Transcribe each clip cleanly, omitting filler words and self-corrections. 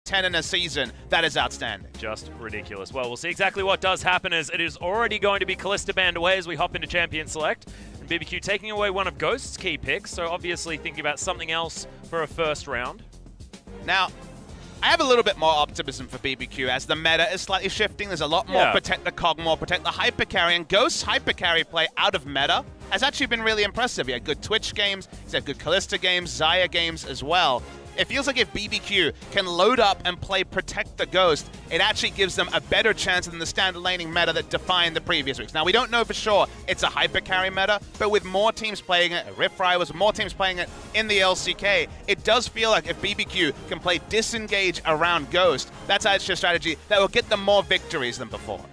10 in a season. That is outstanding. Just ridiculous. Well, we'll see exactly what does happen, as it is already going to be Kalista banned away as we hop into Champion Select. And BBQ taking away one of Ghost's key picks, so obviously thinking about something else for a first round. Now, I have a little bit more optimism for BBQ as the meta is slightly shifting. There's a lot more protect the Kog'Maw, protect the hyper carry, and Ghost's hyper carry play out of meta has actually been really impressive. He had good Twitch games, he's had good Kalista games, Xayah games as well. It feels like if BBQ can load up and play Protect the Ghost, it actually gives them a better chance than the standard laning meta that defined the previous weeks. Now, we don't know for sure it's a hyper carry meta, but with more teams playing it, Rift Rivals, more teams playing it in the LCK, it does feel like if BBQ can play disengage around Ghost, that's actually a strategy that will get them more victories than before.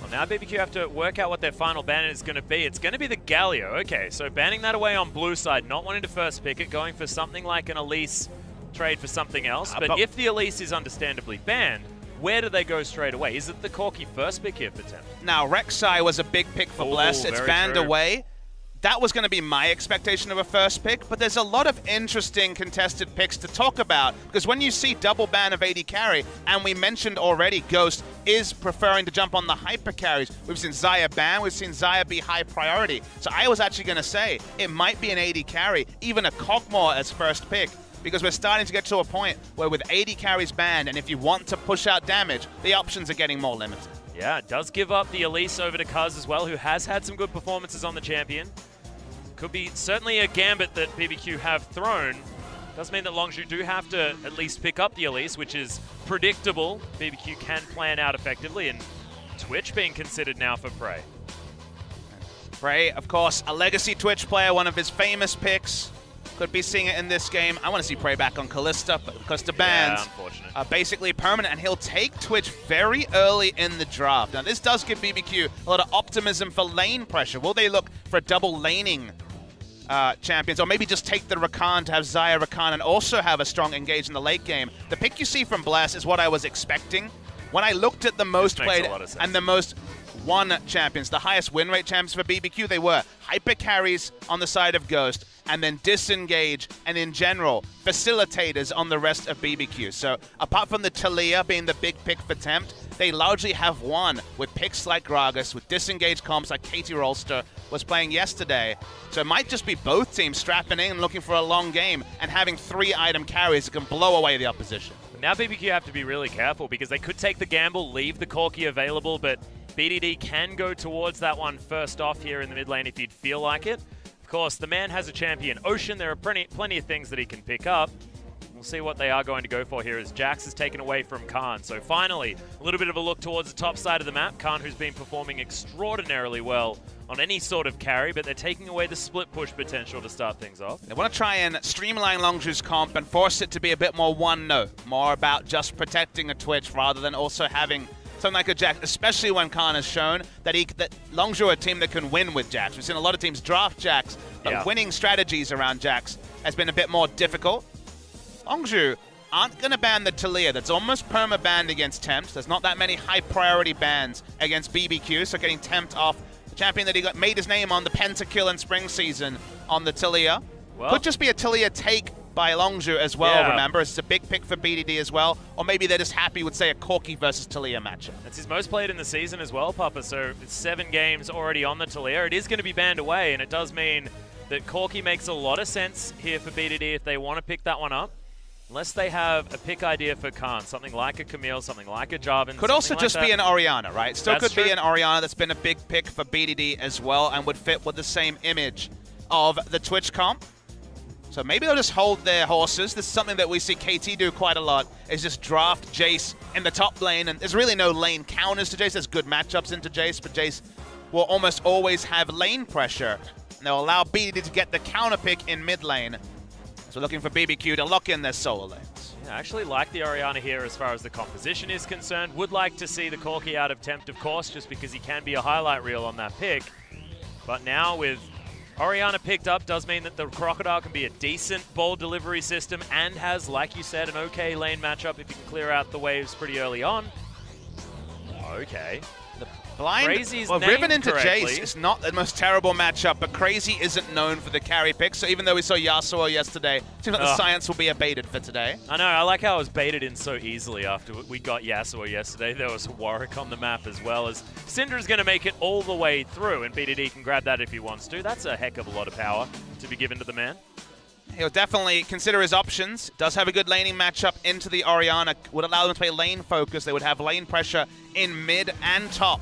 Well, now BBQ have to work out what their final ban is going to be. It's going to be the Galio. Okay, so banning that away on blue side, not wanting to first pick it, going for something like an Elise trade for something else. But if the Elise is understandably banned, where do they go straight away? Is it the Corki first pick here for Tempt? Now, Rek'Sai was a big pick for Bless. It's banned away. That was going to be my expectation of a first pick, but there's a lot of interesting contested picks to talk about, because when you see double ban of AD carry, and we mentioned already Ghost is preferring to jump on the hyper carries. We've seen Xayah ban, we've seen Xayah be high priority. So I was actually going to say it might be an AD carry, even a Kog'Maw as first pick, because we're starting to get to a point where with AD carries banned, and if you want to push out damage, the options are getting more limited. Yeah, it does give up the Elise over to Kuz as well, who has had some good performances on the champion. Could be certainly a gambit that BBQ have thrown. Does mean that Longzhu do have to at least pick up the Elise, which is predictable. BBQ can plan out effectively, and Twitch being considered now for Prey. Prey, of course, a legacy Twitch player, one of his famous picks. Could be seeing it in this game. I want to see Prey back on Kalista, but because the bans are basically permanent, and he'll take Twitch very early in the draft. Now, this does give BBQ a lot of optimism for lane pressure. Will they look for a double laning champions, or maybe just take the Rakan to have Xayah, Rakan, and also have a strong engage in the late game? The pick you see from Bless is what I was expecting. When I looked at the most played and the most won champions, the highest win rate champions for BBQ, they were hyper carries on the side of Ghost, and then disengage, and in general, facilitators on the rest of BBQ. So apart from the Taliyah being the big pick for Tempt, they largely have won with picks like Gragas, with disengaged comps like Katie Rolster was playing yesterday. So it might just be both teams strapping in and looking for a long game and having 3-item carries that can blow away the opposition. Now BBQ have to be really careful, because they could take the gamble, leave the Corki available, but BDD can go towards that one first off here in the mid lane if you'd feel like it. Of course, the man has a champion, Ocean. There are plenty of things that he can pick up. We'll see what they are going to go for here as Jax is taken away from Khan. So finally, a little bit of a look towards the top side of the map. Khan, who's been performing extraordinarily well on any sort of carry, but they're taking away the split push potential to start things off. They want to try and streamline Longzhu's comp and force it to be a bit more one-note, more about just protecting a Twitch rather than also having something like a Jax, especially when Khan has shown that Longzhu are a team that can win with Jax. We've seen a lot of teams draft Jax, but winning strategies around Jax has been a bit more difficult. Longzhu aren't going to ban the Taliyah. That's almost perma-banned against Tempt. There's not that many high-priority bans against BBQ, so getting Tempt off the champion that he made his name on the pentakill in spring season on the Taliyah. Could just be a Taliyah take by Longzhu as well, remember. It's a big pick for BDD as well. Or maybe they're just happy with, say, a Corki versus Taliyah matchup. That's his most played in the season as well, Papa. So it's 7 games already on the Taliyah. It is going to be banned away, and it does mean that Corki makes a lot of sense here for BDD if they want to pick that one up. Unless they have a pick idea for Khan, something like a Camille, something like a Jarvan. Could also just like be an Orianna, right? Still That's could true. be an Orianna that's been a big pick for BDD as well and would fit with the same image of the Twitch comp. So maybe they'll just hold their horses. This is something that we see KT do quite a lot, is just draft Jace in the top lane. And there's really no lane counters to Jace. There's good matchups into Jace, but Jace will almost always have lane pressure. And they'll allow BDD to get the counter pick in mid lane. So looking for BBQ to lock in their solo lanes. Yeah, I actually like the Orianna here as far as the composition is concerned. Would like to see the Corki out of Tempt, of course, just because he can be a highlight reel on that pick. But now with Orianna picked up, does mean that the Crocodile can be a decent ball delivery system and has, like you said, an okay lane matchup if you can clear out the waves pretty early on. Okay. The Blind, Crazy's well, Riven into correctly. Jace is not the most terrible matchup, but Crazy isn't known for the carry pick, so even though we saw Yasuo yesterday, it seems like the science will be abated for today. I know, I like how it was baited in so easily after we got Yasuo yesterday. There was Warwick on the map as well, as Syndra's going to make it all the way through, and BDD can grab that if he wants to. That's a heck of a lot of power to be given to the man. He'll definitely consider his options. Does have a good laning matchup into the Orianna. Would allow them to play lane focus. They would have lane pressure in mid and top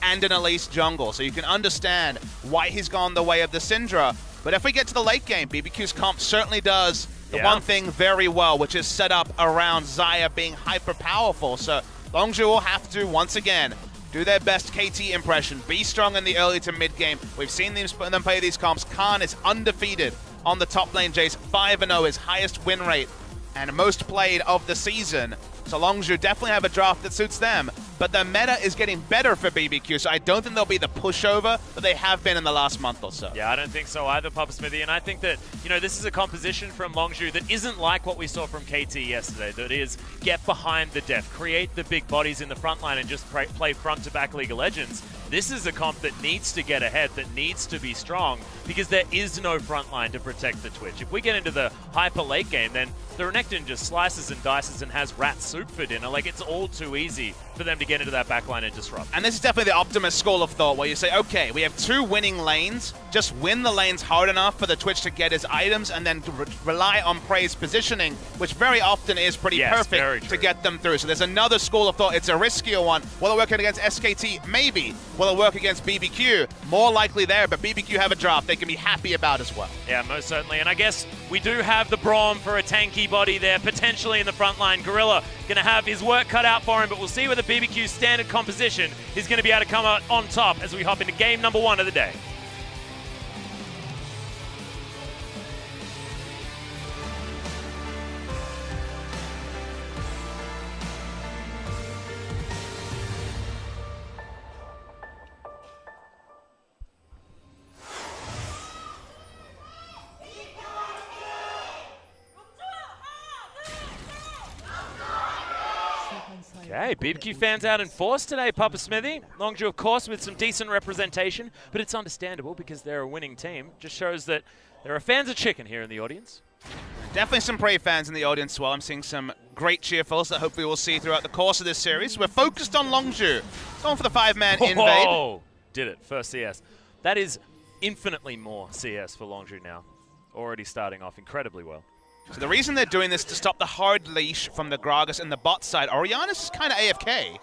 and in Elise jungle. So you can understand why he's gone the way of the Syndra. But if we get to the late game, BBQ's comp certainly does the one thing very well, which is set up around Xayah being hyper powerful. So Longzhu will have to, once again, do their best KT impression. Be strong in the early to mid game. We've seen them play these comps. Khan is undefeated on the top lane. Jace 5-0, his highest win rate and most played of the season. So Longzhu definitely have a draft that suits them. But the meta is getting better for BBQ, so I don't think they'll be the pushover that they have been in the last month or so. Yeah, I don't think so either, Papa Smithy. And I think that, this is a composition from Longzhu that isn't like what we saw from KT yesterday. That is, get behind the depth, create the big bodies in the front line and just play front-to-back League of Legends. This is a comp that needs to get ahead, that needs to be strong, because there is no front line to protect the Twitch. If we get into the hyper late game, then the Renekton just slices and dices and has rat soup for dinner. Like, it's all too easy for them to get into that backline and disrupt. And this is definitely the Optimus school of thought, where you say, okay, we have 2 winning lanes, just win the lanes hard enough for the Twitch to get his items, and then rely on Prey's positioning, which very often is pretty perfect to get them through. So there's another school of thought. It's a riskier one. Will it work against SKT? Maybe. Will it work against BBQ? More likely there, but BBQ have a draft they can be happy about as well. Yeah, most certainly. And I guess we do have the Braum for a tanky body there, potentially in the front line. Gorilla going to have his work cut out for him, but we'll see whether BBQ's standard composition is going to be able to come out on top as we hop into game number 1 of the day. Okay, BBQ fans out in force today, Papa Smithy. Longzhu, of course, with some decent representation, but it's understandable because they're a winning team. Just shows that there are fans of chicken here in the audience. Definitely some Prey fans in the audience as well. I'm seeing some great cheerfuls that hopefully we'll see throughout the course of this series. We're focused on Longzhu. Going for the 5-man invade. Oh, did it. First CS. That is infinitely more CS for Longzhu now. Already starting off incredibly well. So the reason they're doing this to stop the hard leash from the Gragas and the bot side. Orianna's kind of AFK.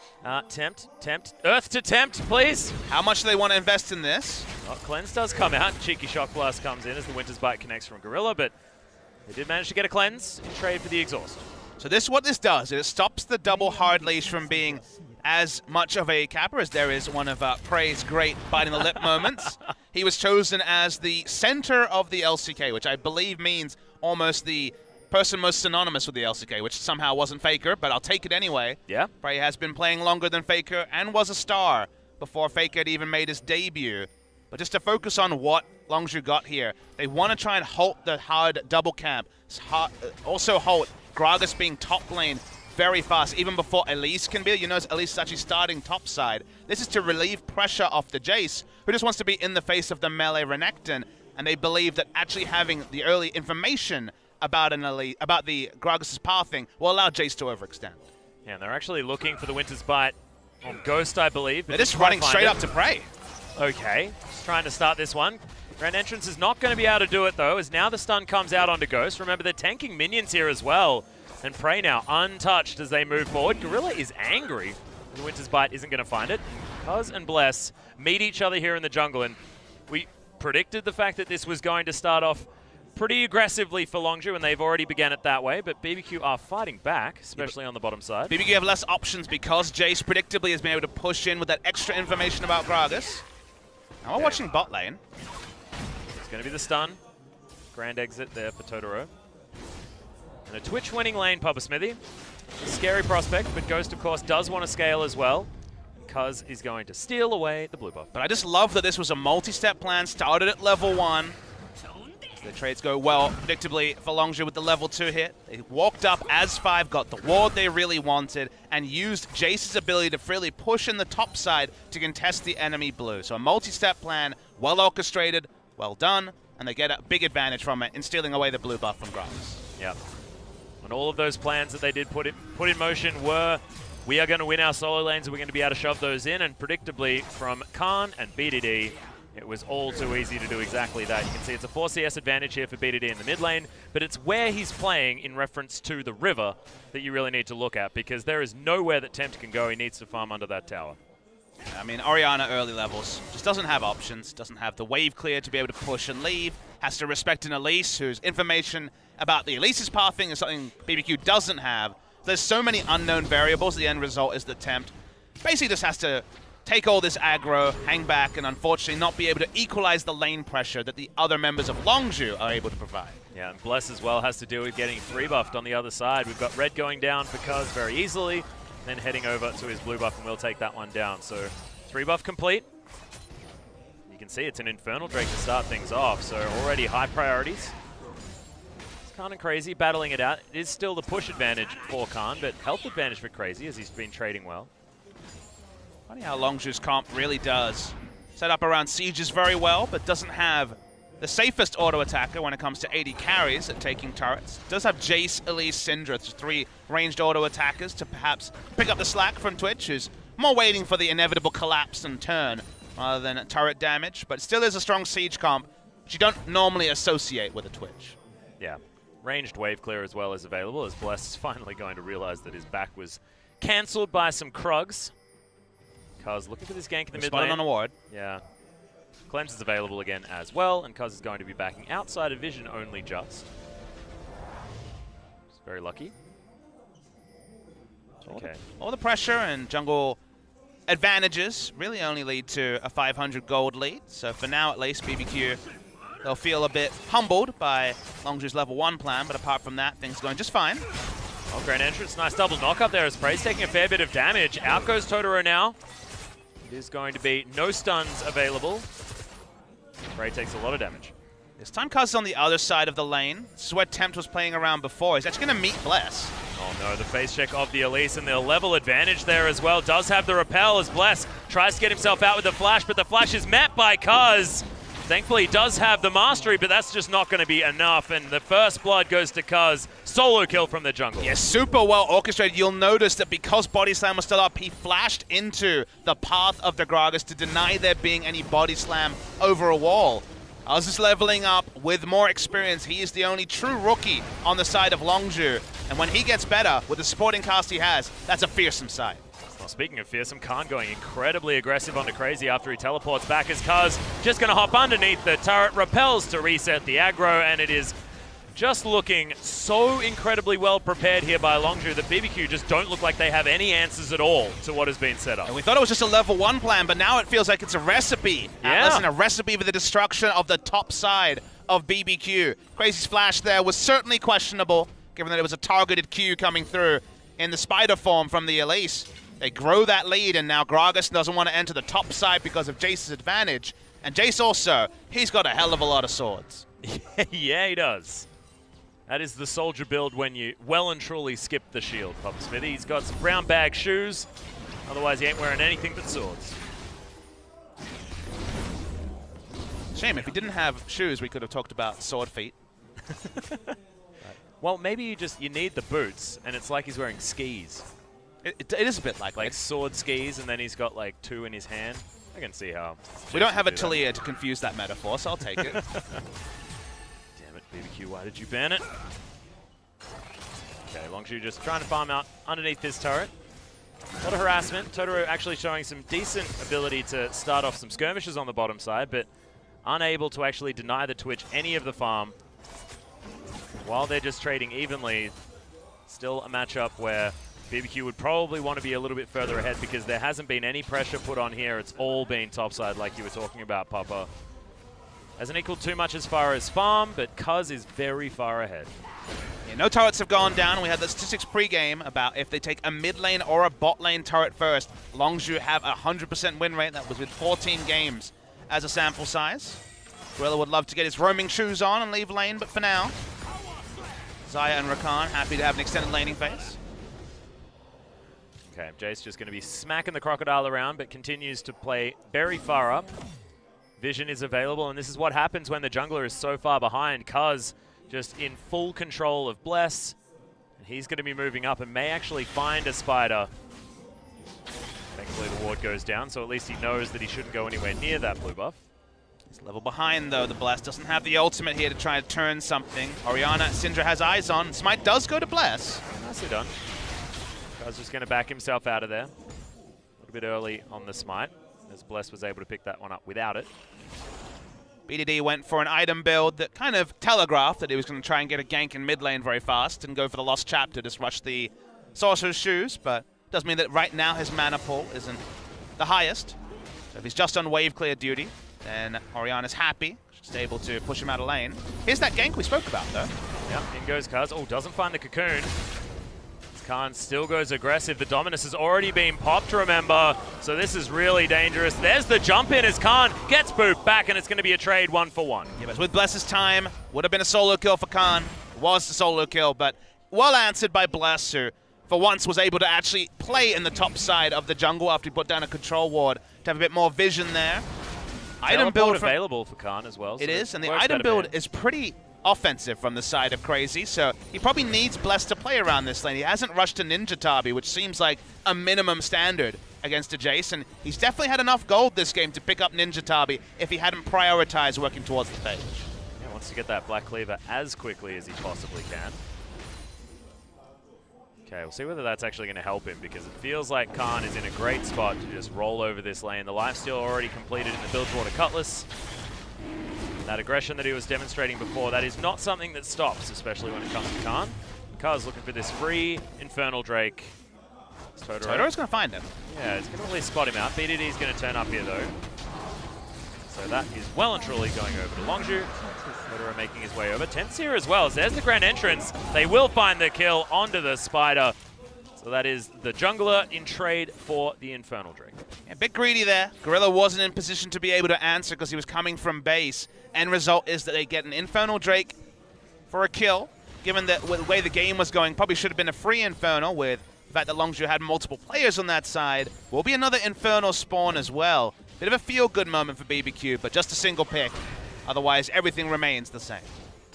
Tempt. Earth to tempt, please. How much do they want to invest in this? Well, Cleanse does come out. Cheeky Shock Blast comes in as the Winter's Bite connects from Gorilla, but they did manage to get a Cleanse in trade for the Exhaust. So what this does is it stops the double hard leash from being as much of a capper as there is one of Prey's great biting the lip moments. He was chosen as the center of the LCK, which I believe means almost the person most synonymous with the LCK, which somehow wasn't Faker, but I'll take it anyway. Yeah. Prey has been playing longer than Faker and was a star before Faker had even made his debut. But just to focus on what Longzhu got here, they want to try and halt the hard double camp. Also halt Gragas being top lane very fast, even before Elise can be. You know, Elise is actually starting top side. This is to relieve pressure off the Jace, who just wants to be in the face of the melee Renekton. And they believe that actually having the early information about the Gragas' pathing will allow Jace to overextend. Yeah, and they're actually looking for the Winter's Bite on Ghost, I believe. They're just running straight up to Prey. Okay, just trying to start this one. Grand Entrance is not going to be able to do it, though, as now the stun comes out onto Ghost. Remember, they're tanking minions here as well. And Prey now untouched as they move forward. Gorilla is angry. The Winter's Bite isn't going to find it. Cuz and Bless meet each other here in the jungle, and we predicted the fact that this was going to start off pretty aggressively for Longzhu, and they've already began it that way, but BBQ are fighting back, especially on the bottom side. BBQ have less options because Jace predictably has been able to push in with that extra information about Gragas. Now we're watching bot lane. It's going to be the stun. Grand exit there for Totoro. And a Twitch winning lane, Papa Smithy. A scary prospect, but Ghost, of course, does want to scale as well. Cuz is going to steal away the blue buff. But I just love that this was a multi-step plan, started at level 1. The trades go well, predictably, for Longzhu with the level 2 hit. They walked up as 5, got the ward they really wanted, and used Jace's ability to freely push in the top side to contest the enemy blue. So a multi-step plan, well orchestrated, well done, and they get a big advantage from it in stealing away the blue buff from Gragas. Yep. And all of those plans that they did put in motion were, we are going to win our solo lanes and we're going to be able to shove those in, and predictably from Khan and BDD, it was all too easy to do exactly that. You can see it's a 4 CS advantage here for BDD in the mid lane, but it's where he's playing in reference to the river that you really need to look at, because there is nowhere that Tempt can go. He needs to farm under that tower. I mean, Orianna early levels just doesn't have options, doesn't have the wave clear to be able to push and leave, has to respect an Elise whose information about the Elise's pathing is something BBQ doesn't have. There's so many unknown variables, the end result is that Tempt basically just has to take all this aggro, hang back, and unfortunately not be able to equalize the lane pressure that the other members of Longzhu are able to provide. Yeah, and Bless as well has to deal with getting 3-buffed on the other side. We've got red going down for Cuz very easily, then heading over to his blue buff, and we'll take that one down. So 3-buff complete. You can see it's an Infernal Drake to start things off, so already high priorities. It's Khan and Crazy battling it out. It is still the push advantage for Khan, but health advantage for Crazy as he's been trading well. Funny how Longzhu's comp really does set up around sieges very well, but doesn't have the safest auto attacker when it comes to AD carries at taking turrets. Does have Jace, Elise, Syndra, 3 ranged auto attackers to perhaps pick up the slack from Twitch, who's more waiting for the inevitable collapse and turn rather than turret damage, but still is a strong siege comp, which you don't normally associate with a Twitch. Yeah, ranged wave clear as well is available, as Bless is finally going to realize that his back was cancelled by some Krugs. Cuz looking for this gank in the mid lane. On a ward. Yeah. Cleanse is available again as well, and Cuz is going to be backing outside of vision only just. It's very lucky. Okay. All the pressure and jungle advantages really only lead to a 500 gold lead. So for now at least, BBQ, they'll feel a bit humbled by Longzhu's level 1 plan, but apart from that, things are going just fine. Oh, great entrance. Nice double knock up there as Prey's taking a fair bit of damage. Out goes Totoro now. It is going to be no stuns available. Prey takes a lot of damage. This time Cuz is on the other side of the lane. This is where Tempt was playing around before. He's actually going to meet Bless. Oh no, the face check of the Elise and the level advantage there as well. Does have the repel as Bless tries to get himself out with the flash, but the flash is met by Cuz. Thankfully, he does have the mastery, but that's just not going to be enough, and the first blood goes to Cuz. Solo kill from the jungle. Yeah, super well orchestrated. You'll notice that because Body Slam was still up, he flashed into the path of the Gragas to deny there being any Body Slam over a wall. Oz is leveling up with more experience. He is the only true rookie on the side of Longzhu, and when he gets better with the supporting cast he has, that's a fearsome sight. Well, speaking of fearsome, Khan going incredibly aggressive onto Crazy after he teleports back as Cuz just going to hop underneath the turret, repels to reset the aggro, and it is just looking so incredibly well prepared here by Longzhu that BBQ just don't look like they have any answers at all to what has been set up. And we thought it was just a level 1 plan, but now it feels like it's a recipe. Yeah. Listen, a recipe for the destruction of the top side of BBQ. Crazy's flash there was certainly questionable, given that it was a targeted Q coming through in the spider form from the Elise. They grow that lead, and now Gragas doesn't want to enter the top side because of Jace's advantage. And Jace also, he's got a hell of a lot of swords. Yeah, he does. That is the soldier build when you well and truly skip the shield, Papa Smithy. He's got some brown bag shoes. Otherwise, he ain't wearing anything but swords. Shame, if he didn't have shoes, we could have talked about sword feet. Well, maybe you need the boots, and it's like he's wearing skis. It is a bit like sword skis, and then he's got like 2 in his hand. I can see how. We don't have a Talia to confuse that metaphor, so I'll take it. Damn it, BBQ, why did you ban it? Okay, Longzhu just trying to farm out underneath this turret. A lot of harassment. Totoro actually showing some decent ability to start off some skirmishes on the bottom side, but unable to actually deny the Twitch any of the farm. While they're just trading evenly, still a matchup where BBQ would probably want to be a little bit further ahead because there hasn't been any pressure put on here. It's all been topside like you were talking about, Papa. Hasn't equaled too much as far as farm, but Cuz is very far ahead. Yeah, no turrets have gone down. We had the statistics pre-game about if they take a mid lane or a bot lane turret first, Longzhu have a 100% win rate. That was with 14 games as a sample size. Gorilla would love to get his roaming shoes on and leave lane, but for now, Xayah and Rakan happy to have an extended laning phase. Okay, Jace just going to be smacking the Crocodile around, but continues to play very far up. Vision is available, and this is what happens when the jungler is so far behind. Cuz just in full control of Bless. And he's going to be moving up and may actually find a spider. Thankfully the ward goes down, so at least he knows that he shouldn't go anywhere near that blue buff. He's level behind, though. The Bless doesn't have the ultimate here to try to turn something. Orianna, Syndra has eyes on. Smite does go to Bless. Nicely done. Guy's just going to back himself out of there. A little bit early on the Smite, as Bless was able to pick that one up without it. BDD went for an item build that kind of telegraphed that he was going to try and get a gank in mid lane very fast and go for the Lost Chapter, just rush the Sorcerer's Shoes, but does mean that right now his mana pool isn't the highest. So if he's just on wave clear duty, then Orianna's happy. She's able to push him out of lane. Here's that gank we spoke about, though. Yep, in goes Kaz. Oh, doesn't find the cocoon. Khan still goes aggressive. The Dominus has already been popped, remember. So this is really dangerous. There's the jump in as Khan gets booped back, and it's going to be a trade 1-for-1. Yeah, but with Bless's time, would have been a solo kill for Khan. It was the solo kill, but well answered by Bless, who for once was able to actually play in the top side of the jungle after he put down a control ward to have a bit more vision there. Item build available for Khan as well. It is, and the item build is pretty offensive from the side of Crazy, so he probably needs Bless to play around this lane. He hasn't rushed to Ninja Tabi, which seems like a minimum standard against a Jace, and he's definitely had enough gold this game to pick up Ninja Tabi if he hadn't prioritized working towards the phase. Yeah, wants to get that Black Cleaver as quickly as he possibly can. Okay, we'll see whether that's actually going to help him, because it feels like Khan is in a great spot to just roll over this lane. The lifesteal already completed in the Bilgewater Cutlass. That aggression that he was demonstrating before, that is not something that stops, especially when it comes to Khan. Khan's looking for this free Infernal Drake. Totoro's going to find him. Yeah, he's going to at least spot him out. BDD's going to turn up here, though. So that is well and truly going over to Longzhu. Totoro making his way over. Temp's here as well. So there's the grand entrance. They will find the kill onto the spider. So that is the jungler in trade for the Infernal Drake. A bit greedy there. Gorilla wasn't in position to be able to answer because he was coming from base. End result is that they get an Infernal Drake for a kill. Given that the way the game was going, probably should have been a free Infernal with the fact that Longzhu had multiple players on that side. Will be another Infernal spawn as well. Bit of a feel-good moment for BBQ, but just a single pick. Otherwise, everything remains the same.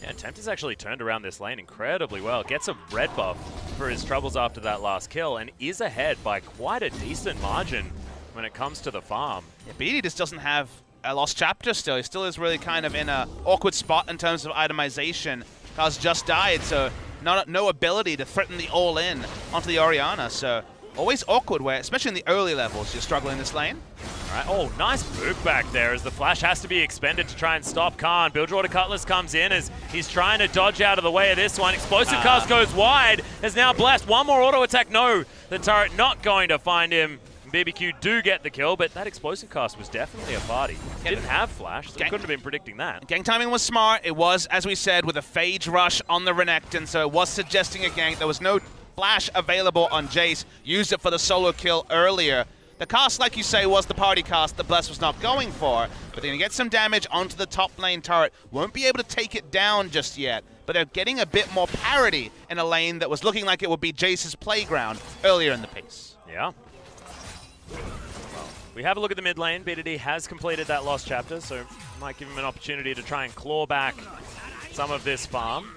Yeah, Tempt has actually turned around this lane incredibly well. Gets a red buff for his troubles after that last kill and is ahead by quite a decent margin when it comes to the farm. Yeah, BD just doesn't have a Lost Chapter still. He still is really kind of in an awkward spot in terms of itemization. Kaz just died, so no ability to threaten the all-in onto the Orianna. So always awkward where, especially in the early levels, you're struggling this lane. All right. Oh, nice move back there as the flash has to be expended to try and stop Khan. Bilgewater Cutlass comes in as he's trying to dodge out of the way of this one. Explosive Cast goes wide. Is now blessed. One more auto attack. No, the turret not going to find him. BBQ do get the kill, but that Explosive Cast was definitely a party. Didn't have flash, so couldn't have been predicting that. Gank timing was smart. It was, as we said, with a Phage rush on the Renekton, so it was suggesting a gank. There was no flash available on Jace. Used it for the solo kill earlier. The cast, like you say, was the party cast that Bless was not going for, but they're going to get some damage onto the top lane turret. Won't be able to take it down just yet, but they're getting a bit more parity in a lane that was looking like it would be Jace's playground earlier in the piece. Yeah. Well, we have a look at the mid lane. BDD has completed that Lost Chapter, so might give him an opportunity to try and claw back some of this farm.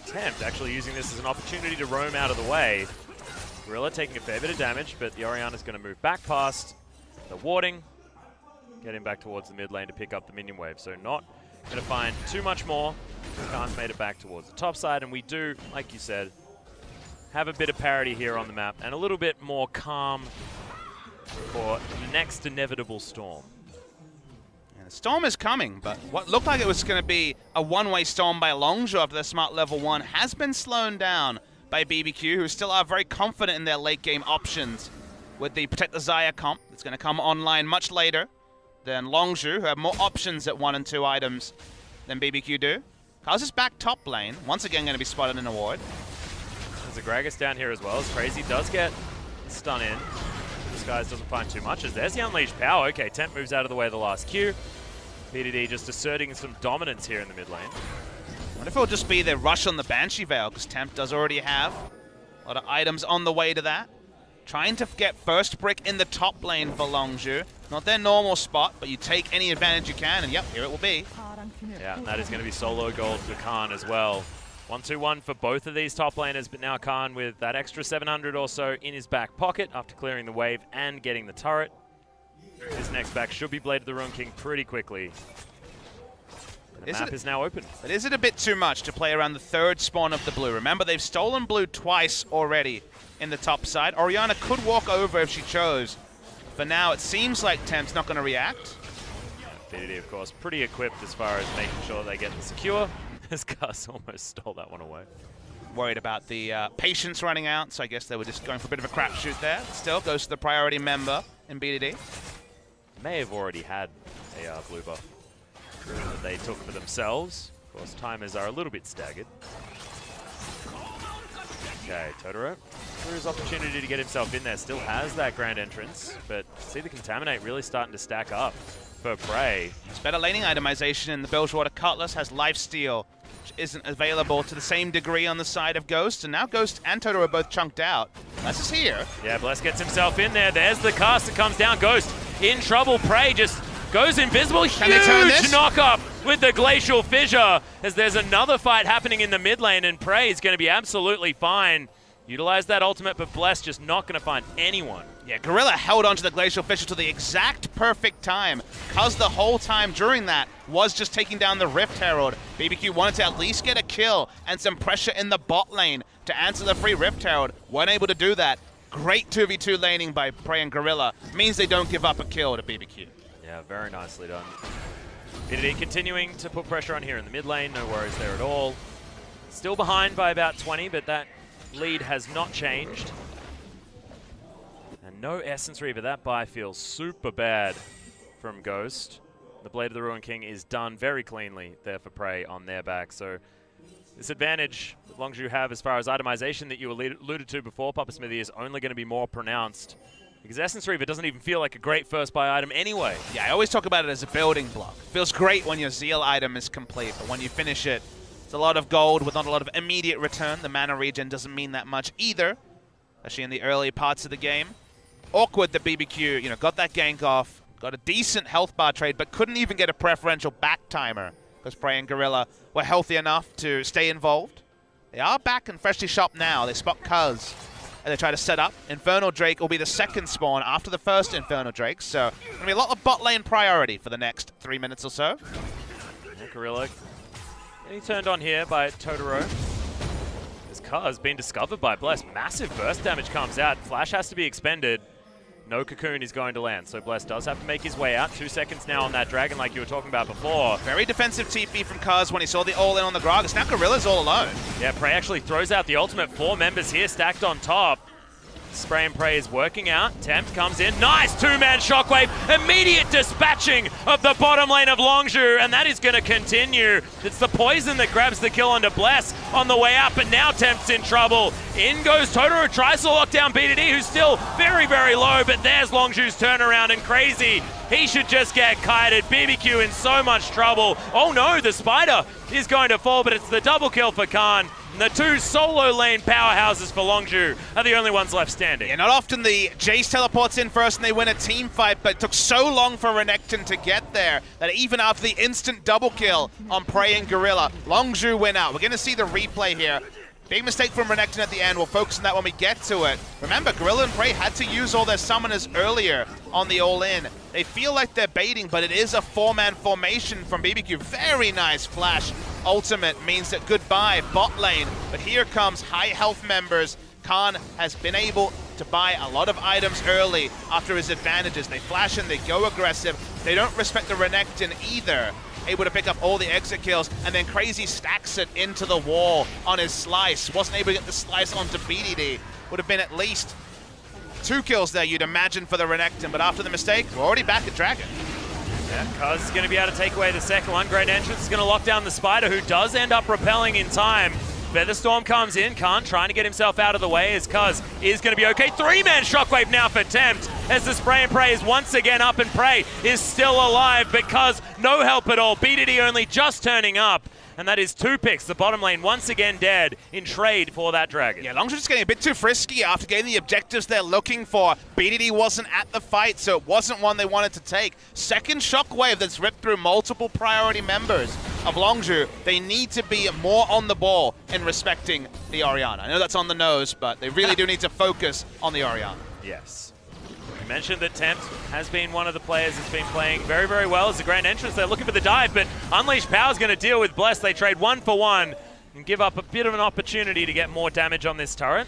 Tempt actually using this as an opportunity to roam out of the way. Gorilla taking a fair bit of damage, but the Orianna's going to move back past the warding, get him back towards the mid lane to pick up the minion wave. So not going to find too much more. Khan's made it back towards the top side, and we do, like you said, have a bit of parity here on the map and a little bit more calm for the next inevitable storm. Yeah, the storm is coming, but what looked like it was going to be a one-way storm by Longzhu after their smart level 1 has been slowed down by BBQ, who still are very confident in their late-game options with the Protect the Xayah comp that's going to come online much later than Longzhu, who have more options at 1 and 2 items than BBQ do. Kaz is back top lane, once again going to be spotted in a ward. There's a Gragas down here as well, as Crazy does get stun in. This guy doesn't find too much, as there's the Unleashed Power. Okay, Temp moves out of the way of the last Q. BDD just asserting some dominance here in the mid lane. I wonder if it'll just be the rush on the Banshee Veil, because Temp does already have a lot of items on the way to that. Trying to get first brick in the top lane for Longzhu. Not their normal spot, but you take any advantage you can, and yep, here it will be. Yeah, and that is going to be solo gold for Khan as well. 1-2-1 for both of these top laners, but now Khan with that extra 700 or so in his back pocket after clearing the wave and getting the turret. His next back should be Blade of the Ruin King pretty quickly. The map is now open. But is it a bit too much to play around the third spawn of the blue? Remember, they've stolen blue twice already in the top side. Orianna could walk over if she chose. For now, it seems like Temp's not going to react. Yeah, BDD, of course, pretty equipped as far as making sure they get the secure. As Gus almost stole that one away. Worried about the patience running out, so I guess they were just going for a bit of a crapshoot there. Still goes to the priority member in BDD. May have already had a blue buff that they took for themselves. Of course, timers are a little bit staggered. Okay, Totoro, for his opportunity to get himself in there, still has that grand entrance, but see the Contaminate really starting to stack up for Prey. It's better laning itemization in the Bilgewater Cutlass, has lifesteal, which isn't available to the same degree on the side of Ghost, and now Ghost and Totoro are both chunked out. Bless is here. Yeah, Bless gets himself in there. There's the cast that comes down. Ghost in trouble. Prey just goes invisible. Huge knock-up with the Glacial Fissure, as there's another fight happening in the mid lane, and Prey is going to be absolutely fine. Utilize that ultimate, but Bless just not going to find anyone. Yeah, Gorilla held onto the Glacial Fissure to the exact perfect time, because the whole time during that was just taking down the Rift Herald. BBQ wanted to at least get a kill and some pressure in the bot lane to answer the free Rift Herald. Weren't able to do that. Great 2v2 laning by Prey and Gorilla. Means they don't give up a kill to BBQ. Yeah, very nicely done. BDD continuing to put pressure on here in the mid lane. No worries there at all. Still behind by about 20, but that lead has not changed. And no Essence Reaver. That buy feels super bad from Ghost. The Blade of the Ruin King is done very cleanly there for Prey on their back. So this advantage that Longzhu have as far as itemization that you alluded to before, Papa Smithy, is only going to be more pronounced. Because Essence Reaver doesn't even feel like a great first buy item anyway. Yeah, I always talk about it as a building block. Feels great when your Zeal item is complete, but when you finish it, it's a lot of gold with not a lot of immediate return. The mana regen doesn't mean that much either, especially in the early parts of the game. Awkward that BBQ, got that gank off, got a decent health bar trade, but couldn't even get a preferential back timer because Prey and Gorilla were healthy enough to stay involved. They are back and freshly shopped now. They spot Cuz, and they try to set up. Infernal Drake will be the second spawn after the first Infernal Drake, so going to be a lot of bot lane priority for the next 3 minutes or so. Yeah, Gorilla getting turned on here by Totoro. This Cuz being discovered by Bless. Massive burst damage comes out. Flash has to be expended. No Cocoon is going to land, so Bless does have to make his way out. 2 seconds now on that Dragon like you were talking about before. Very defensive TP from Cuz when he saw the all-in on the Gragas. Now Gorilla's all alone. Yeah, Prey actually throws out the ultimate. 4 members here stacked on top. Spray and Pray is working out. Tempt comes in. Nice 2-man Shockwave. Immediate dispatching of the bottom lane of Longzhu, and that is going to continue. It's the poison that grabs the kill onto Bless on the way out, but now Tempt's in trouble. In goes Totoro, tries to lock down BDD, who's still very, very low, but there's Longzhu's turnaround, and Crazy, he should just get kited. BBQ in so much trouble. Oh no, the Spider is going to fall, but it's the double kill for Khan. And the 2 solo lane powerhouses for Longzhu are the only ones left standing. Yeah, not often the Jace teleports in first and they win a team fight, but it took so long for Renekton to get there that even after the instant double kill on Prey and Gorilla, Longzhu win out. We're going to see the replay here. Big mistake from Renekton at the end. We'll focus on that when we get to it. Remember, Gorilla and Prey had to use all their summoners earlier on the all-in. They feel like they're baiting, but it is a 4-man formation from BBQ. Very nice flash. Ultimate means that goodbye, bot lane. But here comes high health members. Khan has been able to buy a lot of items early after his advantages. They flash in, they go aggressive. They don't respect the Renekton either. Able to pick up all the exit kills, and then Crazy stacks it into the wall on his slice. Wasn't able to get the slice onto BDD. Would have been at least 2 kills there, you'd imagine, for the Renekton, but after the mistake, we're already back at Dragon. Yeah, Cuz is going to be able to take away the second one. Great entrance is going to lock down the Spider, who does end up repelling in time. Featherstorm comes in, Khan trying to get himself out of the way as Cuz is going to be okay. 3-man Shockwave now for Tempt as the Spray and Pray is once again up and Pray is still alive because no help at all. BDD only just turning up. And that is 2 picks. The bottom lane once again dead in trade for that Dragon. Yeah, Longzhu just getting a bit too frisky after getting the objectives they're looking for. BDD wasn't at the fight, so it wasn't one they wanted to take. Second Shockwave that's ripped through multiple priority members of Longzhu. They need to be more on the ball in respecting the Orianna. I know that's on the nose, but they really do need to focus on the Orianna. Yes. You mentioned that Tempt has been one of the players that's been playing very, very well as a grand entrance. They're looking for the dive, but Unleashed Power's going to deal with Bless. They trade 1 for 1 and give up a bit of an opportunity to get more damage on this turret.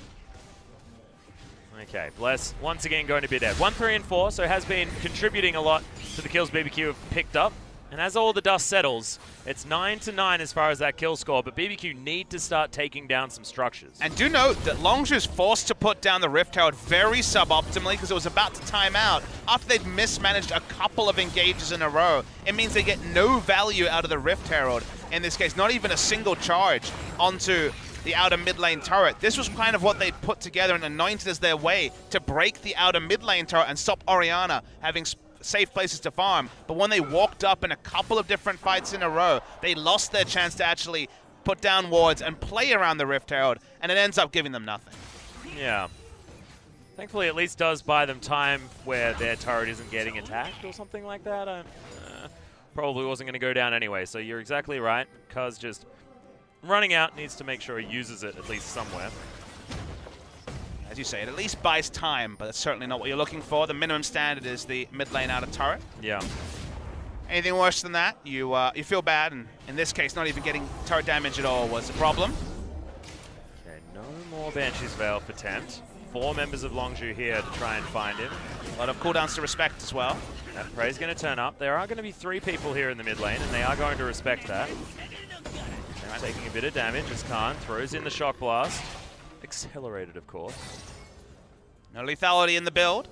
Okay, Bless once again going to be dead. 1, 3, and 4, so has been contributing a lot to the kills BBQ have picked up. And as all the dust settles, it's 9-9 as far as that kill score, but BBQ need to start taking down some structures. And do note that Longzhu's forced to put down the Rift Herald very suboptimally because it was about to time out after they'd mismanaged a couple of engages in a row. It means they get no value out of the Rift Herald. In this case, not even a single charge onto the outer mid lane turret. This was kind of what they'd put together and anointed as their way to break the outer mid lane turret and stop Orianna having safe places to farm. But when they walked up in a couple of different fights in a row, they lost their chance to actually put down wards and play around the Rift Herald, and it ends up giving them nothing. Yeah. Thankfully, at least does buy them time where their turret isn't getting attacked or something like that. Probably wasn't going to go down anyway, so you're exactly right. Cuz just running out, needs to make sure he uses it at least somewhere. As you say, it at least buys time, but that's certainly not what you're looking for. The minimum standard is the mid lane outer turret. Yeah. Anything worse than that, you feel bad, and in this case, not even getting turret damage at all was a problem. Okay, no more Banshee's Veil for Tempt. 4 members of Longzhu here to try and find him. A lot of cooldowns to respect as well. That Prey's going to turn up. There are going to be 3 people here in the mid lane, and they are going to respect that. They're taking a bit of damage as Khan throws in the Shock Blast. Accelerated, of course. No lethality in the build.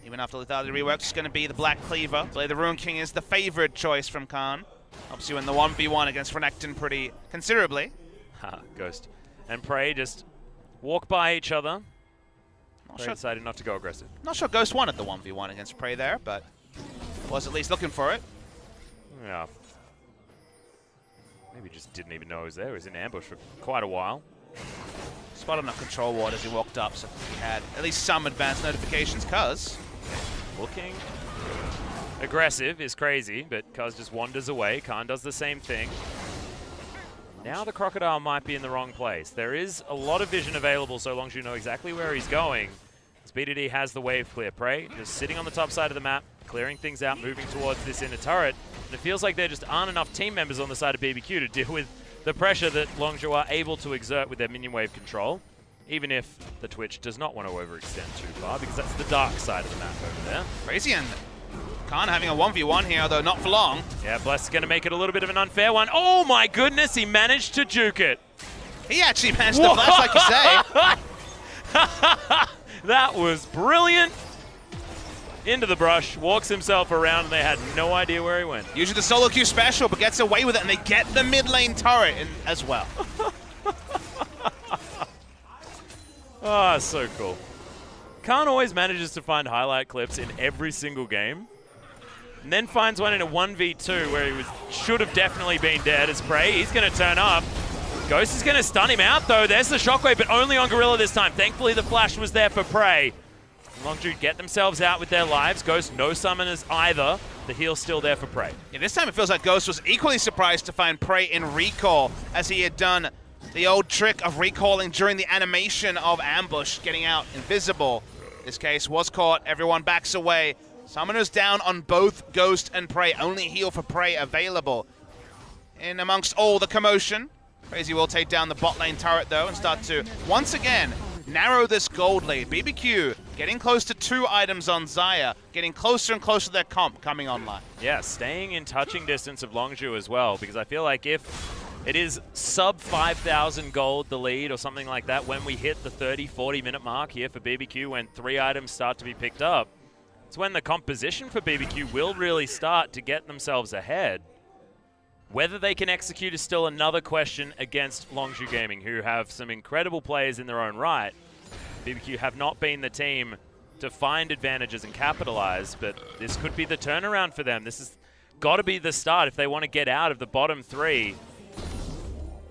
Even after lethality reworks, it's going to be the Black Cleaver. Blade the Ruin King is the favored choice from Khan. Helps you in the 1v1 against Renekton pretty considerably. Ghost and Prey just walk by each other. Prey Sure. decided not to go aggressive. Not sure Ghost wanted the 1v1 against Prey there, but was at least looking for it. Yeah. Maybe just didn't even know he was there. He was in ambush for quite a while. Spotted on a control ward as he walked up, so he had at least some advanced notifications. Cuz Looking aggressive is crazy, but Cuz just wanders away. Khan does the same thing. Now the Crocodile might be in the wrong place. There is a lot of vision available, so long as you know exactly where he's going. As BDD has the wave clear. Prey just sitting on the top side of the map, clearing things out, moving towards this inner turret. And it feels like there just aren't enough team members on the side of BBQ to deal with the pressure that Longzhu are able to exert with their minion wave control, even if the Twitch does not want to overextend too far, because that's the dark side of the map over there. Crazy, and Khan having a 1v1 here, though not for long. Yeah, Bless is going to make it a little bit of an unfair one. Oh my goodness, he managed to juke it. He actually managed to flash, like you say. That was brilliant. Into the brush, walks himself around, and they had no idea where he went. Usually the solo queue special, but gets away with it, and they get the mid lane turret in as well. Ah, so cool. Khan always manages to find highlight clips in every single game, and then finds one in a 1v2 where he should have definitely been dead as Prey. He's going to turn up. Ghost is going to stun him out, though. There's the Shockwave, but only on Gorilla this time. Thankfully, the flash was there for Prey. Longzhu get themselves out with their lives. Ghost, no summoners either. The heal's still there for Prey. Yeah, this time it feels like Ghost was equally surprised to find Prey in recall, as he had done the old trick of recalling during the animation of Ambush, getting out invisible. This case was caught, everyone backs away. Summoners down on both Ghost and Prey, only heal for Prey available. In amongst all the commotion, Crazy will take down the bot lane turret though and start to, once again, narrow this gold lead. BBQ getting close to 2 items on Xayah, getting closer and closer to their comp coming online. Yeah, staying in touching distance of Longzhu as well, because I feel like if it is sub 5,000 gold the lead or something like that when we hit the 30-40 minute mark here for BBQ, when 3 items start to be picked up, it's when the composition for BBQ will really start to get themselves ahead. Whether they can execute is still another question against Longzhu Gaming, who have some incredible players in their own right. BBQ have not been the team to find advantages and capitalize, but this could be the turnaround for them. This has got to be the start if they want to get out of the bottom 3.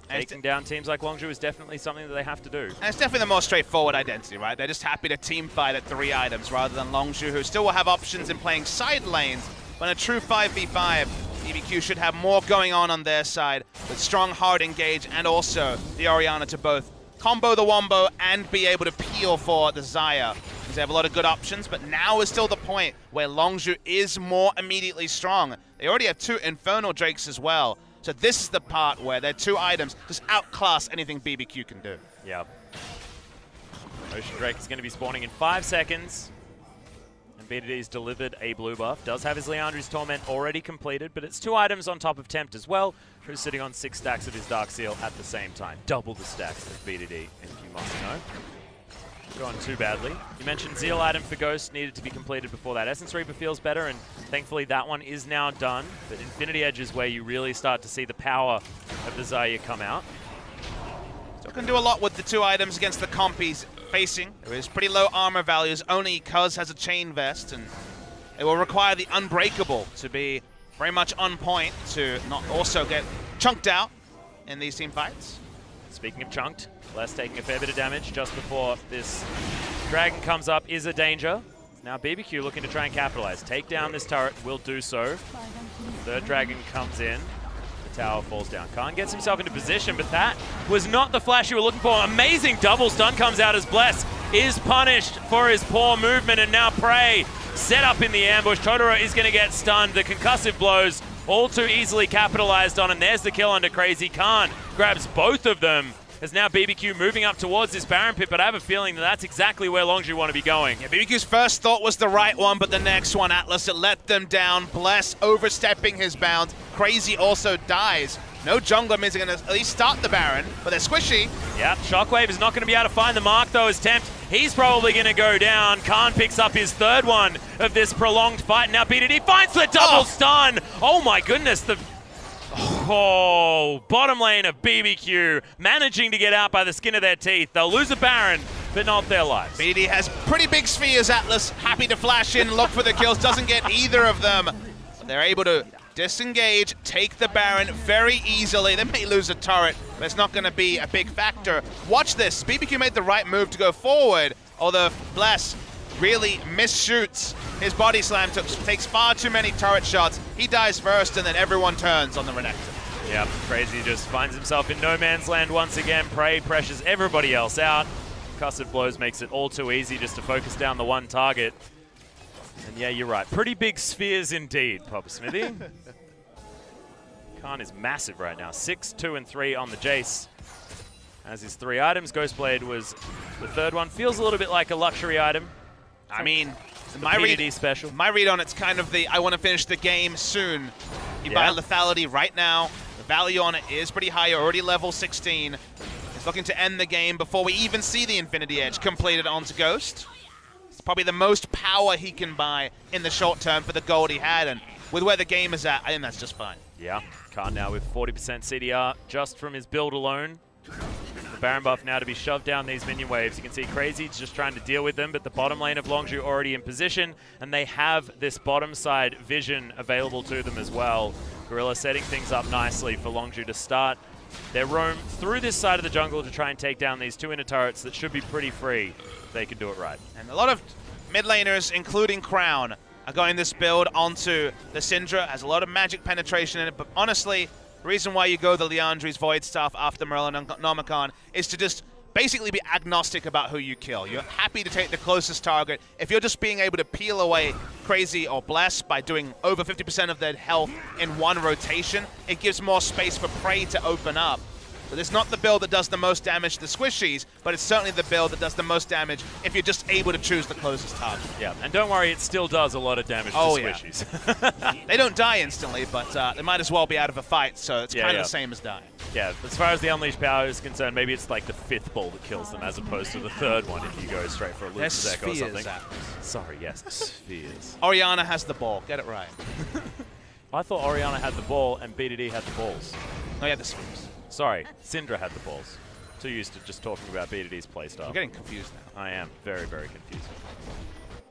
Taking down teams like Longzhu is definitely something that they have to do. And it's definitely the more straightforward identity, right? They're just happy to team fight at 3 items rather than Longzhu, who still will have options in playing side lanes. But in a true 5v5, BBQ should have more going on their side with strong hard engage and also the Orianna to both combo the Wombo and be able to peel for the Xayah. Because they have a lot of good options, but now is still the point where Longzhu is more immediately strong. They already have 2 Infernal Drakes as well. So this is the part where their 2 items just outclass anything BBQ can do. Yeah. Ocean Drake is going to be spawning in 5 seconds. And BDD's delivered a blue buff. Does have his Liandry's Torment already completed, but it's 2 items on top of Tempt as well. Who's sitting on 6 stacks of his Dark Seal at the same time. Double the stacks of BDD, if you must know. Gone too badly. You mentioned Zeal item for Ghost needed to be completed before that. Essence Reaper feels better, and thankfully that one is now done. But Infinity Edge is where you really start to see the power of the Xayah come out. Still can do a lot with the 2 items against the comp he's facing. There is pretty low armor values. Only Cuz has a chain vest, and it will require the Unbreakable to be very much on point to not also get chunked out in these team fights. Speaking of chunked, Les taking a fair bit of damage just before this dragon comes up is a danger. Now BBQ looking to try and capitalize. Take down this turret, will do so. Third dragon comes in. The tower falls down. Khan gets himself into position, but that was not the flash you were looking for. Amazing double stun comes out as Bless is punished for his poor movement, and now Prey set up in the ambush. Totoro is going to get stunned. The concussive blows all too easily capitalized on, and there's the kill under Crazy. Khan grabs both of them. As now BBQ moving up towards this Baron pit, but I have a feeling that that's exactly where Longzhu want to be going. Yeah, BBQ's first thought was the right one, but the next one, Atlas, it let them down. Bless overstepping his bounds. Crazy also dies. No jungler is going to at least start the Baron, but they're squishy. Yeah, Shockwave is not going to be able to find the mark though as Tempt. He's probably going to go down. Khan picks up his 3rd one of this prolonged fight. Now BDD finds the double stun. Oh my goodness, bottom lane of BBQ managing to get out by the skin of their teeth. They'll lose a Baron, but not their lives. BD has pretty big spheres, Atlas. Happy to flash in, look for the kills. Doesn't get either of them. But they're able to disengage, take the Baron very easily. They may lose a turret, but it's not going to be a big factor. Watch this. BBQ made the right move to go forward, although Bless really misshoots. His body slam takes far too many turret shots. He dies first, and then everyone turns on the Renekton. Yeah, Crazy just finds himself in no man's land once again. Prey pressures everybody else out. Concussive blows makes it all too easy just to focus down the one target. And yeah, you're right. Pretty big spheres indeed, Papa Smithy. Khan is massive right now. 6, 2, and 3 on the Jace. As his 3 items, Ghostblade was the 3rd one. Feels a little bit like a luxury item. I mean, my read on it's kind of the I want to finish the game soon. You buy lethality right now. The value on it is pretty high. You're already level 16. He's looking to end the game before we even see the Infinity Edge completed onto Ghost. It's probably the most power he can buy in the short term for the gold he had, and with where the game is at, I think that's just fine. Yeah, Khan now with 40% CDR just from his build alone. The Baron buff now to be shoved down these minion waves. You can see Crazy's just trying to deal with them, but the bottom lane of Longzhu already in position, and they have this bottom side vision available to them as well. Gorilla setting things up nicely for Longzhu to start their roam through this side of the jungle to try and take down these 2 inner turrets that should be pretty free if they can do it right. And a lot of mid laners, including Crown, are going this build onto the Syndra. Has a lot of magic penetration in it, but honestly, the reason why you go the Liandry's Void Staff after Merlin and Nomicon is to just basically be agnostic about who you kill. You're happy to take the closest target. If you're just being able to peel away Crazy or Bless by doing over 50% of their health in one rotation, it gives more space for Prey to open up. But it's not the build that does the most damage to the squishies, but it's certainly the build that does the most damage if you're just able to choose the closest target. Yeah, and don't worry, it still does a lot of damage to squishies. Yeah. They don't die instantly, but they might as well be out of a fight, so it's kind of the same as dying. Yeah, as far as the Unleashed power is concerned, maybe it's like the 5th ball that kills them as opposed to the 3rd one if you go straight for a Lucius Echo or something. Sorry, yes, spheres. Orianna has the ball, get it right. I thought Orianna had the ball and BDD had the balls. No, yeah, the Sphinx. Sorry, Syndra had the balls. Too used to just talking about BDD's playstyle. I'm getting confused now. I am very, very confused.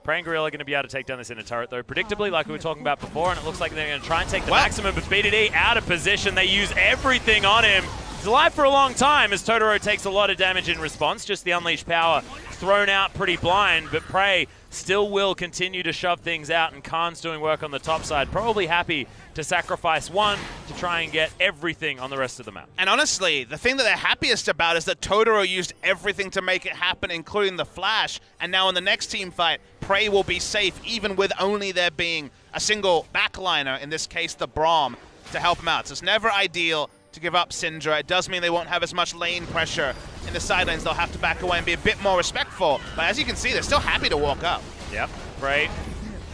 Prey and Gorilla are going to be able to take down this inner turret, though. Predictably, like we were talking about before, and it looks like they're going to try and take the maximum, but BDD out of position. They use everything on him. He's alive for a long time as Totoro takes a lot of damage in response. Just the unleashed power thrown out pretty blind, but Prey still will continue to shove things out, and Khan's doing work on the top side. Probably happy to sacrifice one to try and get everything on the rest of the map. And honestly, the thing that they're happiest about is that Totoro used everything to make it happen, including the flash. And now in the next team fight, Prey will be safe, even with only there being a single backliner, in this case the Braum, to help him out. So it's never ideal to give up Syndra. It does mean they won't have as much lane pressure in the side lanes. They'll have to back away and be a bit more respectful. But as you can see, they're still happy to walk up. Yep, Prey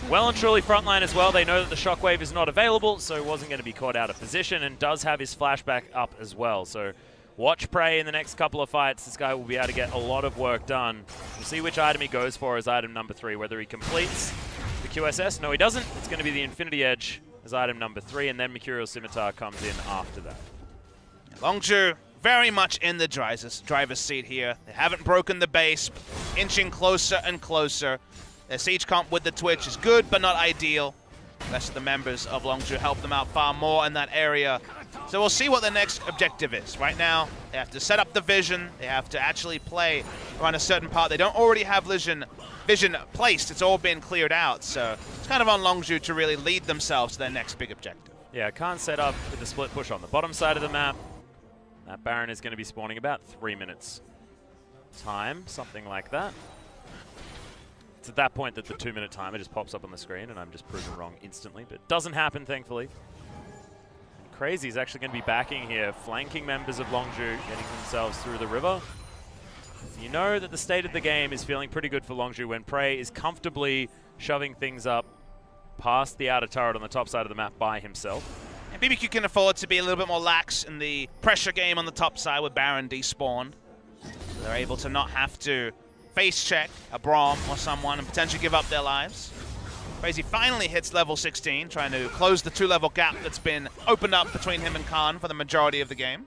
well and truly frontline as well. They know that the shockwave is not available, so wasn't going to be caught out of position, and does have his flashback up as well. So watch Prey in the next couple of fights. This guy will be able to get a lot of work done. We'll see which item he goes for as item number 3, whether he completes the QSS. No, he doesn't. It's going to be the Infinity Edge as item number 3, and then Mercurial Scimitar comes in after that. Longzhu very much in the driver's seat here. They haven't broken the base, inching closer and closer. Their siege comp with the Twitch is good, but not ideal. The rest of the members of Longzhu help them out far more in that area. So we'll see what the next objective is. Right now, they have to set up the vision. They have to actually play around a certain part. They don't already have vision placed. It's all been cleared out. So it's kind of on Longzhu to really lead themselves to their next big objective. Yeah, Khan set up with the split push on the bottom side of the map. That Baron is going to be spawning about 3 minutes time, something like that. It's at that point that the 2-minute timer just pops up on the screen, and I'm just proven wrong instantly, but it doesn't happen, thankfully. And Crazy is actually going to be backing here, flanking members of Longzhu, getting themselves through the river. You know that the state of the game is feeling pretty good for Longzhu when Prey is comfortably shoving things up past the outer turret on the top side of the map by himself. And BBQ can afford to be a little bit more lax in the pressure game on the top side with Baron despawned. So they're able to not have to face check a Braum or someone and potentially give up their lives. Crazy finally hits level 16, trying to close the 2-level gap that's been opened up between him and Khan for the majority of the game.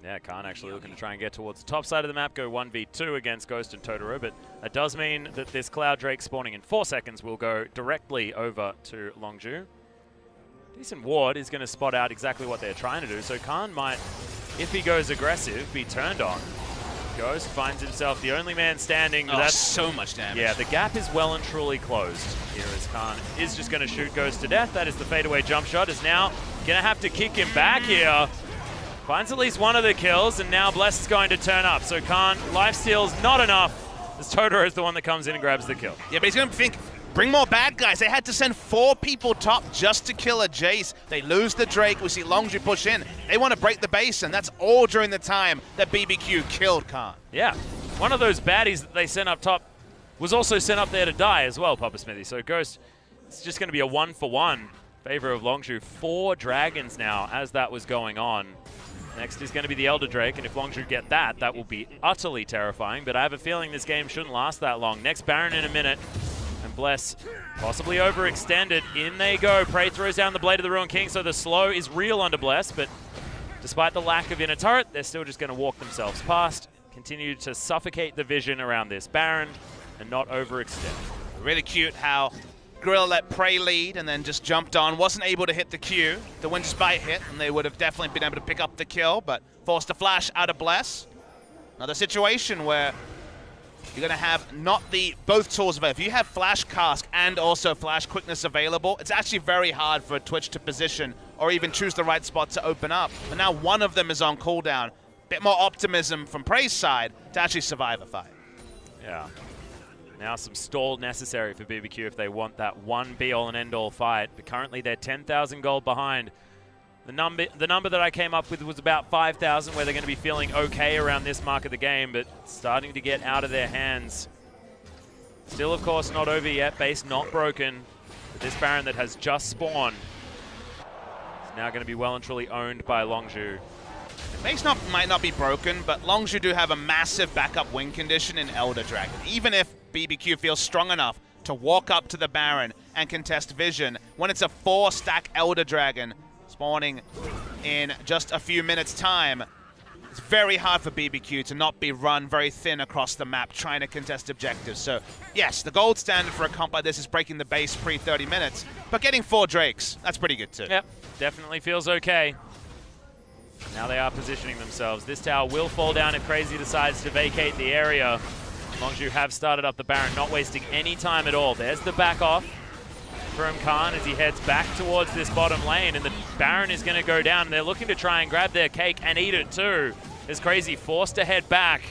Yeah, Khan actually looking to try and get towards the top side of the map, go 1v2 against Ghost and Totoro, but that does mean that this Cloud Drake spawning in 4 seconds will go directly over to Longzhu. Decent ward is going to spot out exactly what they're trying to do, so Khan might, if he goes aggressive, be turned on. Ghost finds himself the only man standing. Oh, that's so much damage. Yeah, the gap is well and truly closed here as Khan is just going to shoot Ghost to death. That is the fadeaway jump shot. Is now going to have to kick him back here. Finds at least one of the kills, and now Bless is going to turn up. So Khan, lifesteal's not enough, as Totoro is the one that comes in and grabs the kill. Yeah, but he's going to think, bring more bad guys. They had to send 4 people top just to kill a Jace. They lose the Drake. We see Longzhu push in. They want to break the base, and that's all during the time that BBQ killed Khan. Yeah, one of those baddies that they sent up top was also sent up there to die as well, Papa Smithy. So Ghost, it's just going to be a 1-for-1 favor of Longzhu. 4 dragons now as that was going on. Next is going to be the Elder Drake, and if Longzhu get that, that will be utterly terrifying. But I have a feeling this game shouldn't last that long. Next Baron in a minute. And Bless possibly overextended. In they go. Prey throws down the Blade of the Ruined King, so the slow is real under Bless, but despite the lack of inner turret, they're still just going to walk themselves past, continue to suffocate the vision around this Baron, and not overextend. Really cute how Gorilla let Prey lead and then just jumped on, wasn't able to hit the Q. The Wind Spite hit, and they would have definitely been able to pick up the kill, but forced a flash out of Bless. Another situation where you're going to have not both tools available. If you have Flash Cask and also Flash Quickness available, it's actually very hard for a Twitch to position or even choose the right spot to open up. But now one of them is on cooldown. Bit more optimism from Prey's side to actually survive a fight. Yeah. Now some stall necessary for BBQ if they want that one be-all and end-all fight. But currently they're 10,000 gold behind. The number that I came up with was about 5,000, where they're going to be feeling okay around this mark of the game, but starting to get out of their hands. Still, of course, not over yet. Base not broken. But this Baron that has just spawned is now going to be well and truly owned by Longzhu. Base might not be broken, but Longzhu do have a massive backup win condition in Elder Dragon. Even if BBQ feels strong enough to to walk up to the Baron and contest Vision when it's a 4-stack Elder Dragon spawning in just a few minutes' time. It's very hard for BBQ to not be run very thin across the map trying to contest objectives. So, yes, the gold standard for a comp like this is breaking the base pre-30 minutes, but getting 4 Drakes, that's pretty good too. Yep, definitely feels okay. Now they are positioning themselves. This tower will fall down if Crazy decides to vacate the area. Longzhu have started up the Baron, not wasting any time at all. There's the back off from Khan as he heads back towards this bottom lane, and the Baron is going to go down. They're looking to try and grab their cake and eat it too. As Crazy forced to head back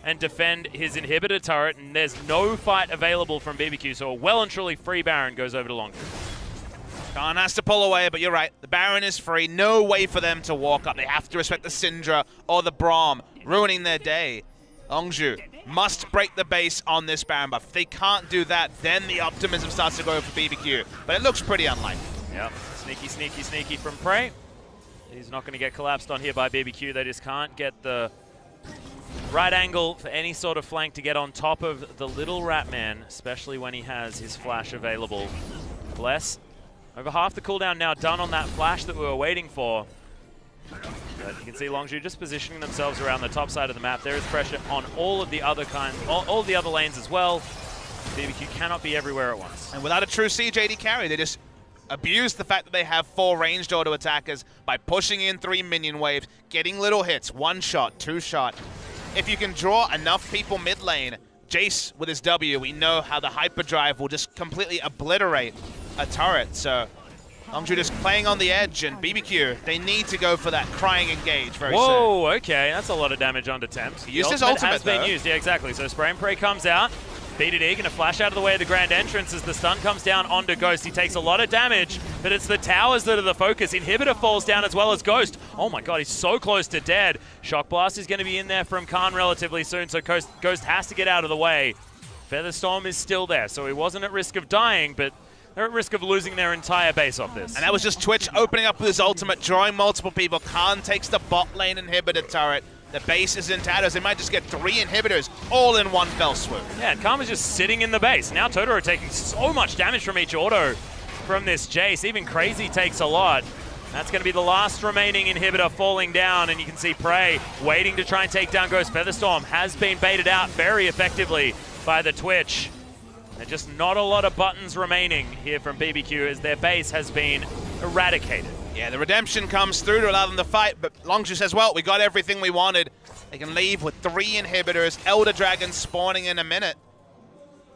and defend his inhibitor turret, and there's no fight available from BBQ, so a well and truly free Baron goes over to Longzhu. Khan has to pull away, but you're right. The Baron is free. No way for them to walk up. They have to respect the Syndra or the Braum, ruining their day. Longzhu must break the base on this Baron buff. If they can't do that, then the optimism starts to go for BBQ. But it looks pretty unlikely. Yep. Sneaky, sneaky, sneaky from Prey. He's not going to get collapsed on here by BBQ. They just can't get the right angle for any sort of flank to get on top of the little Ratman, especially when he has his flash available. Bless. Over half the cooldown now done on that flash that we were waiting for. But you can see Longzhu just positioning themselves around the top side of the map. There is pressure on all of the other all the other lanes as well. BBQ cannot be everywhere at once. And without a true siege AD carry, they just abuse the fact that they have 4 ranged auto attackers by pushing in 3 minion waves, getting little hits, 1-shot, 2-shot. If you can draw enough people mid lane, Jace with his W, we know how the hyperdrive will just completely obliterate a turret. So Longzhu just playing on the edge, and BBQ, they need to go for that crying engage very soon. Whoa, okay, that's a lot of damage on Tempt. He used his ultimate, has been used, yeah, exactly. So Spray and Pray comes out. BDD gonna flash out of the way of the grand entrance as the stun comes down onto Ghost. He takes a lot of damage, but it's the towers that are the focus. Inhibitor falls down as well as Ghost. Oh my god, he's so close to dead. Shock Blast is gonna be in there from Khan relatively soon, so Ghost has to get out of the way. Featherstorm is still there, so he wasn't at risk of dying, but they're at risk of losing their entire base off this. And that was just Twitch opening up with his ultimate, drawing multiple people. Khan takes the bot lane inhibitor turret. The base is in tatters. They might just get 3 inhibitors all in one fell swoop. Yeah, and Khan was just sitting in the base. Now Totoro taking so much damage from each auto from this Jace. Even Crazy takes a lot. That's going to be the last remaining inhibitor falling down, and you can see Prey waiting to try and take down Ghost. Featherstorm has been baited out very effectively by the Twitch. There's just not a lot of buttons remaining here from BBQ as their base has been eradicated. Yeah, the redemption comes through to allow them to fight, but Longzhu says, well, we got everything we wanted. They can leave with 3 inhibitors, Elder Dragon spawning in a minute.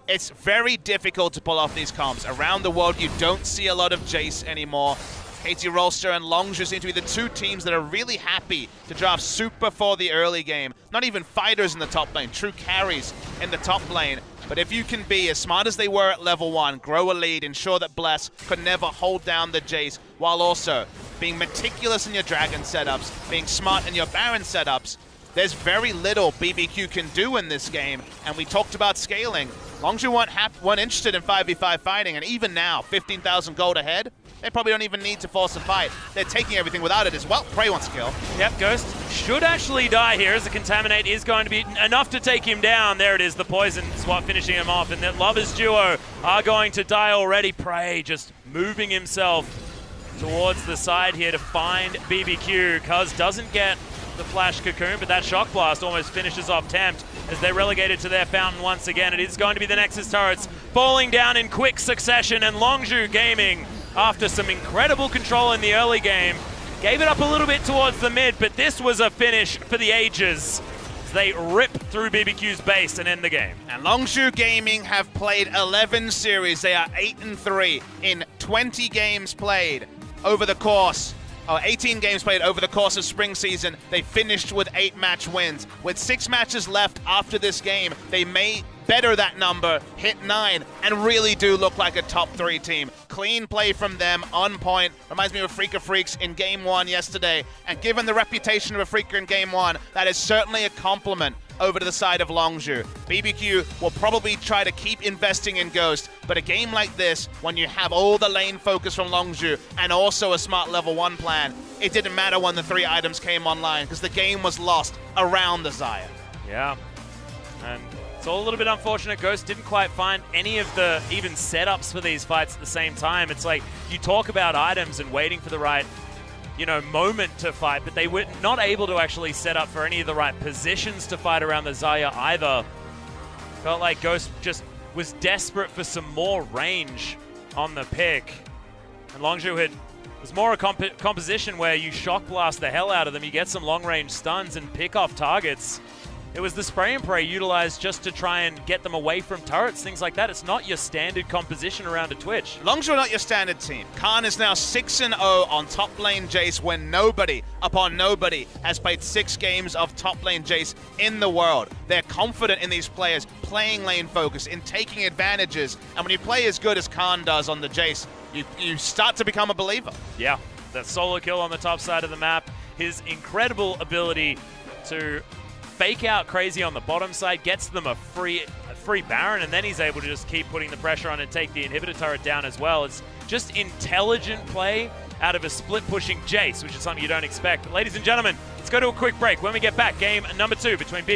It's very difficult to pull off these comps. Around the world, you don't see a lot of Jace anymore. KT Rolster and Longzhu seem to be the 2 teams that are really happy to draft super for the early game. Not even fighters in the top lane, true carries in the top lane. But if you can be as smart as they were at level 1, grow a lead, ensure that Bless could never hold down the Jace, while also being meticulous in your Dragon setups, being smart in your Baron setups, there's very little BBQ can do in this game. And we talked about scaling. Longzhu weren't interested in 5v5 fighting, and even now, 15,000 gold ahead, they probably don't even need to force a fight. They're taking everything without it as well. Prey wants to kill. Yep, Ghost should actually die here as the Contaminate is going to be enough to take him down. There it is, the poison swap finishing him off, and that Lovers duo are going to die already. Prey just moving himself towards the side here to find BBQ. Cuz doesn't get the flash cocoon, but that shock blast almost finishes off Tempt as they're relegated to their fountain once again. It is going to be the Nexus turrets falling down in quick succession, and Longzhu Gaming, after some incredible control in the early game, gave it up a little bit towards the mid, but this was a finish for the ages as they rip through BBQ's base and end the game. And Longzhu Gaming have played 11 series. They are 8-3 in 20 games played over the course. 18 games played over the course of spring season. They finished with 8 match wins. With 6 matches left after this game, they may better that number, hit 9, and really do look like a top 3 team. Clean play from them, on point. Reminds me of Freaka Freaks in Game 1 yesterday. And given the reputation of a Freaka in Game 1, that is certainly a compliment over to the side of Longzhu. BBQ will probably try to keep investing in Ghost, but a game like this, when you have all the lane focus from Longzhu and also a smart level 1 plan, it didn't matter when the 3 items came online because the game was lost around the Xayah. Yeah, and It's all a little bit unfortunate. Ghost didn't quite find any of the even setups for these fights at the same time. It's like you talk about items and waiting for the right, moment to fight, but they were not able to actually set up for any of the right positions to fight around the Zarya either. Felt like Ghost just was desperate for some more range on the pick. And Longzhu was more a composition where you shock blast the hell out of them, you get some long range stuns and pick off targets. It was the spray and pray utilized just to try and get them away from turrets, things like that. It's not your standard composition around a Twitch. Longzhu are not your standard team. Khan is now 6-0 on top lane Jace when nobody upon nobody has played 6 games of top lane Jace in the world. They're confident in these players playing lane focus, in taking advantages. And when you play as good as Khan does on the Jace, you start to become a believer. Yeah, that solo kill on the top side of the map, his incredible ability to fake out crazy on the bottom side, gets them a free Baron, and then he's able to just keep putting the pressure on and take the inhibitor turret down as well. It's just intelligent play out of a split-pushing Jace, which is something you don't expect. But ladies and gentlemen, let's go to a quick break. When we get back, game number 2 between